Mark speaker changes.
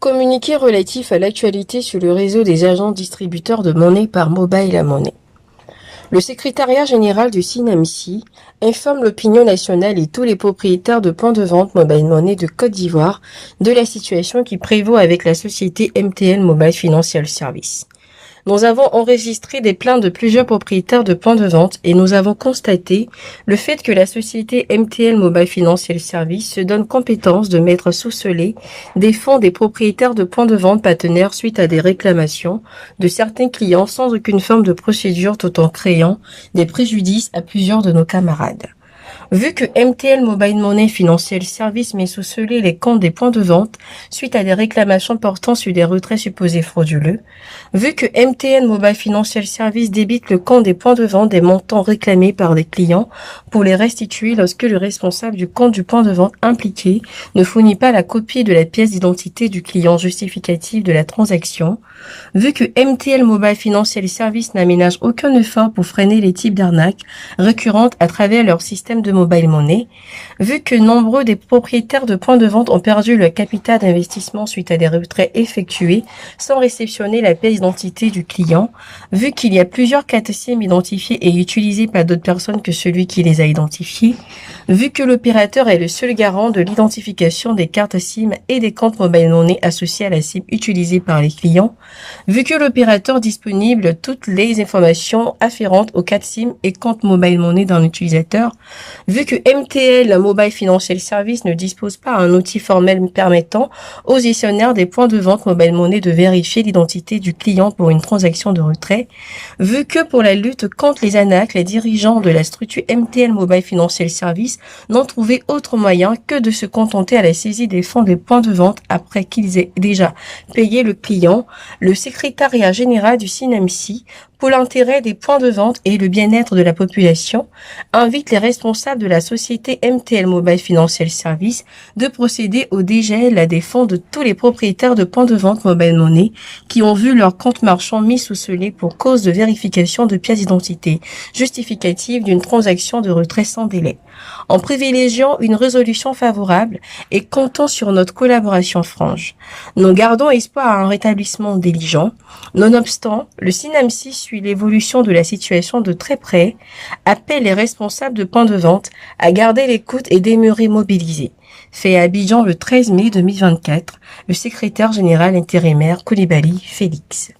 Speaker 1: Communiqué relatif à l'actualité sur le réseau des agents distributeurs de monnaie par Mobile Money. Le secrétariat général du SINAMCI informe l'opinion nationale et tous les propriétaires de points de vente Mobile Money de Côte d'Ivoire de la situation qui prévaut avec la société MTL Mobile Financial Service. Nous avons enregistré des plaintes de plusieurs propriétaires de points de vente et nous avons constaté le fait que la société MTL Mobile Financial Service se donne compétence de mettre sous scellé des fonds des propriétaires de points de vente partenaires suite à des réclamations de certains clients sans aucune forme de procédure tout en créant des préjudices à plusieurs de nos camarades. Vu que MTL Mobile Money Financial Service met sous scellé les comptes des points de vente suite à des réclamations portant sur des retraits supposés frauduleux, vu que MTL Mobile Financial Service débite le compte des points de vente des montants réclamés par des clients pour les restituer lorsque le responsable du compte du point de vente impliqué ne fournit pas la copie de la pièce d'identité du client justificative de la transaction, vu que MTL Mobile Financial Service n'aménage aucun effort pour freiner les types d'arnaques récurrentes à travers leur système de Mobile Money, vu que nombreux des propriétaires de points de vente ont perdu leur capital d'investissement suite à des retraits effectués sans réceptionner la pièce d'identité du client, vu qu'il y a plusieurs cartes SIM identifiées et utilisées par d'autres personnes que celui qui les a identifiées, vu que l'opérateur est le seul garant de l'identification des cartes SIM et des comptes Mobile Money associés à la SIM utilisée par les clients, vu que l'opérateur disponible toutes les informations afférentes aux cartes SIM et comptes Mobile Money d'un utilisateur, vu que MTL Mobile Financial Service ne dispose pas d'un outil formel permettant aux gestionnaires des points de vente Mobile Money de vérifier l'identité du client pour une transaction de retrait, vu que pour la lutte contre les arnaques, les dirigeants de la structure MTL Mobile Financial Service n'ont trouvé autre moyen que de se contenter à la saisie des fonds des points de vente après qu'ils aient déjà payé le client, le secrétariat général du SINAMCI, pour l'intérêt des points de vente et le bien-être de la population, invite les responsables de la société MTL Mobile Financial Service de procéder au dégel des fonds de tous les propriétaires de points de vente Mobile Money qui ont vu leur compte marchand mis sous scellé pour cause de vérification de pièces d'identité justificatives d'une transaction de retrait sans délai. En privilégiant une résolution favorable et comptant sur notre collaboration franche, nous gardons espoir à un rétablissement diligent. Nonobstant, le SINAMCI suit l'évolution de la situation de très près, appelle les responsables de points de vente à garder l'écoute et demeurer mobilisés. Fait à Abidjan le 13 mai 2024, le secrétaire général intérimaire Koulibaly Félix.